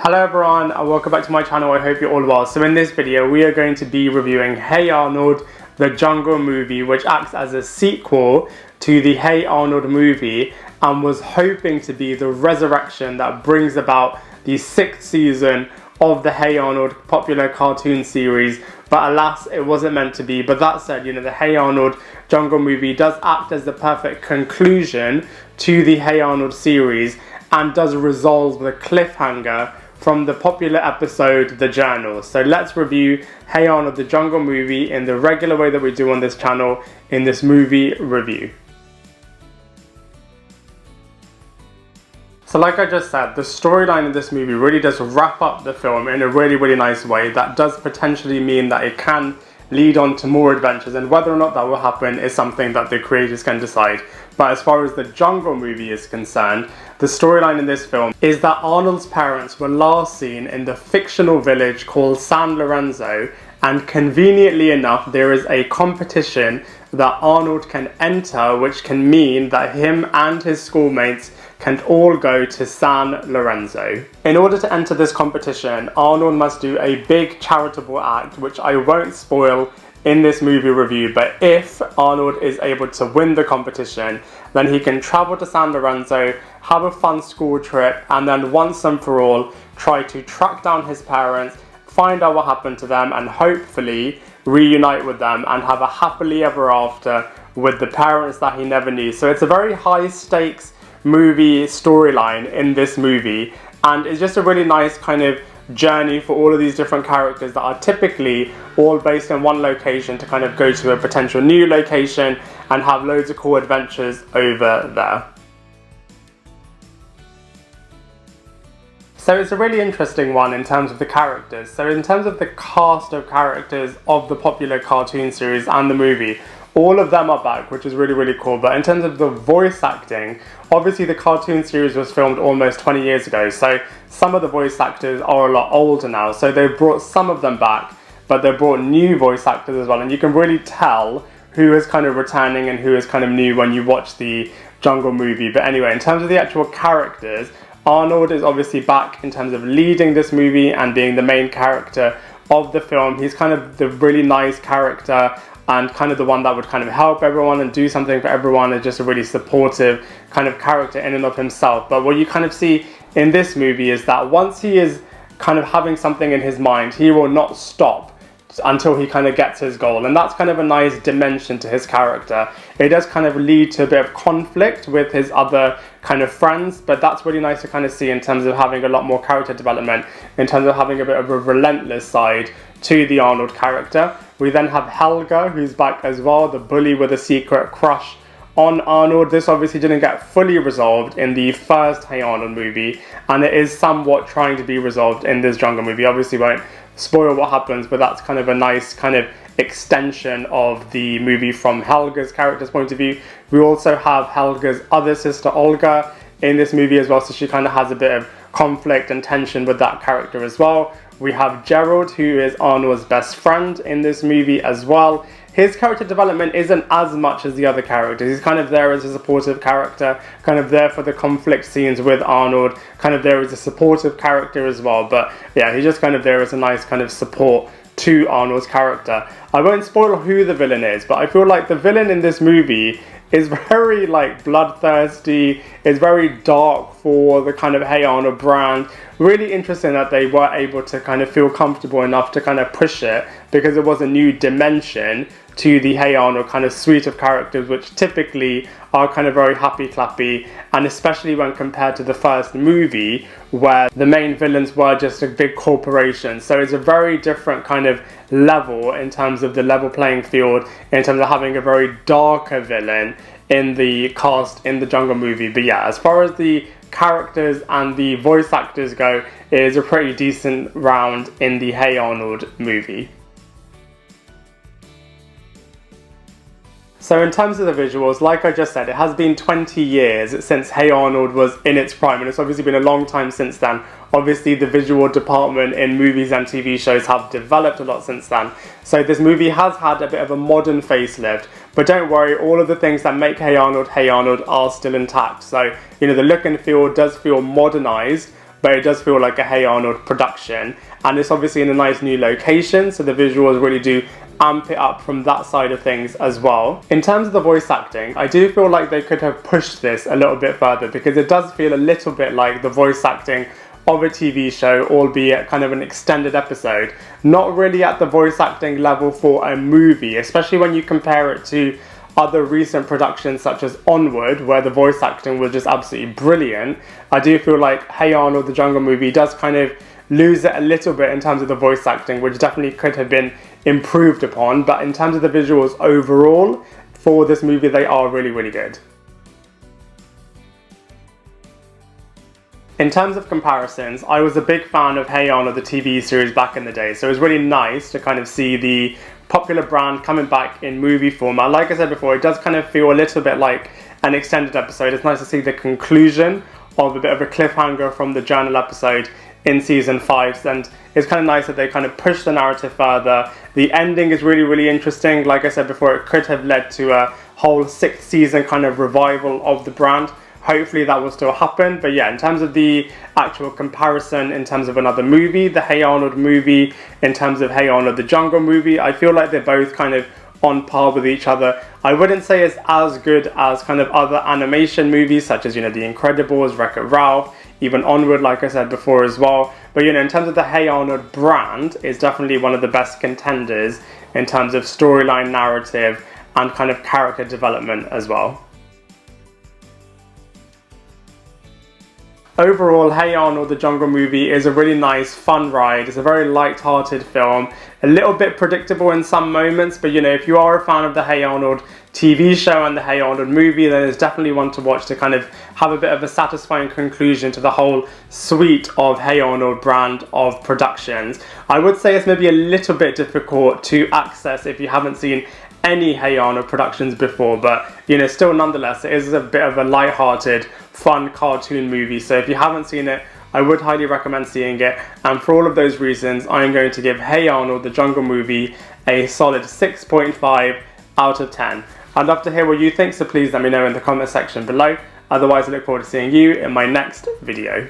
Hello everyone and welcome back to my channel. I hope you're all well. So in this video we are going to be reviewing Hey Arnold, the Jungle movie, which acts as a sequel to the Hey Arnold movie and was hoping to be the resurrection that brings about the 6th season of the Hey Arnold popular cartoon series, but alas it wasn't meant to be. But that said, the Hey Arnold Jungle movie does act as the perfect conclusion to the Hey Arnold series and does resolve the cliffhanger from the popular episode The Journal. So let's review Hey Arnold, the Jungle movie in the regular way that we do on this channel in this movie review. So like I just said, the storyline in this movie really does wrap up the film in a really nice way that does potentially mean that it can lead on to more adventures, and whether or not that will happen is something that the creators can decide. But as far as the Jungle movie is concerned, the storyline in this film is that Arnold's parents were last seen in the fictional village called San Lorenzo, and conveniently enough there is a competition that Arnold can enter, which can mean that him and his schoolmates can all go to San Lorenzo. In order to enter this competition, Arnold must do a big charitable act, which I won't spoil in this movie review, but if Arnold is able to win the competition, then he can travel to San Lorenzo, have a fun school trip, and then once and for all try to track down his parents, find out what happened to them, and hopefully reunite with them and have a happily ever after with the parents that he never knew. So it's a very high stakes movie storyline in this movie, and it's just a really nice kind of journey for all of these different characters that are typically all based in one location to kind of go to a potential new location and have loads of cool adventures over there. So it's a really interesting one in terms of the characters. So in terms of the cast of characters of the popular cartoon series and the movie, all of them are back, which is really cool. But in terms of the voice acting, obviously the cartoon series was filmed almost 20 years ago, so some of the voice actors are a lot older now, so they've brought some of them back, but they've brought new voice actors as well, and you can really tell who is kind of returning and who is kind of new when you watch the Jungle movie. But anyway, in terms of the actual characters, Arnold is obviously back in terms of leading this movie and being the main character of the film. He's kind of the really nice character and kind of the one that would kind of help everyone and do something for everyone, and just a really supportive kind of character in and of himself. But what you kind of see in this movie is that once he is kind of having something in his mind, he will not stop until he kind of gets his goal, and that's kind of a nice dimension to his character. It does kind of lead to a bit of conflict with his other kind of friends, but that's really nice to kind of see in terms of having a lot more character development, in terms of having a bit of a relentless side to the Arnold character. We then have Helga, who's back as well, the bully with a secret crush on Arnold. This obviously didn't get fully resolved in the first Hey Arnold movie, and it is somewhat trying to be resolved in this Jungle movie. Obviously won't spoil what happens, but that's kind of a nice kind of extension of the movie from Helga's character's point of view. We also have Helga's other sister Olga in this movie as well, so she kind of has a bit of conflict and tension with that character as well. We have Gerald, who is Arnold's best friend in this movie as well. His character development isn't as much as the other characters. He's kind of there as a supportive character, kind of there for the conflict scenes with Arnold, kind of there as a supportive character as well. But yeah, he's just kind of there as a nice kind of support to Arnold's character. I won't spoil who the villain is, but I feel like the villain in this movie is very bloodthirsty, is very dark for the kind of Hey Arnold brand. Really interesting that they were able to kind of feel comfortable enough to kind of push it, because it was a new dimension to the Hey Arnold kind of suite of characters, which typically are kind of very happy clappy, and especially when compared to the first movie where the main villains were just a big corporation. So it's a very different kind of level in terms of the level playing field, in terms of having a very darker villain in the cast in the Jungle movie. But yeah, as far as the characters and the voice actors go, it is a pretty decent round in the Hey Arnold movie. So in terms of the visuals, like I just said, it has been 20 years since Hey Arnold was in its prime, and it's obviously been a long time since then. Obviously the visual department in movies and TV shows have developed a lot since then. So this movie has had a bit of a modern facelift, but don't worry, all of the things that make Hey Arnold are still intact. So, the look and feel does feel modernized, but it does feel like a Hey Arnold production, and it's obviously in a nice new location, so the visuals really do amp it up from that side of things as well. In terms of the voice acting, I do feel like they could have pushed this a little bit further, because it does feel a little bit like the voice acting of a TV show, albeit kind of an extended episode. Not really at the voice acting level for a movie, especially when you compare it to other recent productions such as Onward, where the voice acting was just absolutely brilliant. I do feel like Hey Arnold, the Jungle Movie, does kind of lose it a little bit in terms of the voice acting, which definitely could have been improved upon, but in terms of the visuals overall, for this movie, they are really, really good. In terms of comparisons, I was a big fan of Hey Arnold, the TV series back in the day, so it was really nice to kind of see the popular brand coming back in movie format. Like I said before, it does kind of feel a little bit like an extended episode. It's nice to see the conclusion of a bit of a cliffhanger from the journal episode in season 5, and it's kind of nice that they kind of push the narrative further. The ending is really, really interesting. Like I said before, it could have led to a whole 6th season kind of revival of the brand. Hopefully that will still happen, but yeah, in terms of the actual comparison, in terms of another movie, the Hey Arnold movie, in terms of Hey Arnold the Jungle Movie, I feel like they're both kind of on par with each other. I wouldn't say it's as good as kind of other animation movies such as, The Incredibles, Wreck-It Ralph, even Onward, like I said before as well. But in terms of the Hey Arnold brand, it's definitely one of the best contenders in terms of storyline, narrative, and kind of character development as well. Overall, Hey Arnold, the Jungle Movie is a really nice, fun ride. It's a very light-hearted film, a little bit predictable in some moments, but if you are a fan of the Hey Arnold TV show and the Hey Arnold movie, then it's definitely one to watch to kind of have a bit of a satisfying conclusion to the whole suite of Hey Arnold brand of productions. I would say it's maybe a little bit difficult to access if you haven't seen any Hey Arnold productions before, but still nonetheless, it is a bit of a light-hearted, fun cartoon movie. So if you haven't seen it, I would highly recommend seeing it. And for all of those reasons, I am going to give Hey Arnold, the Jungle Movie, a solid 6.5 out of 10. I'd love to hear what you think, so please let me know in the comment section below. Otherwise, I look forward to seeing you in my next video.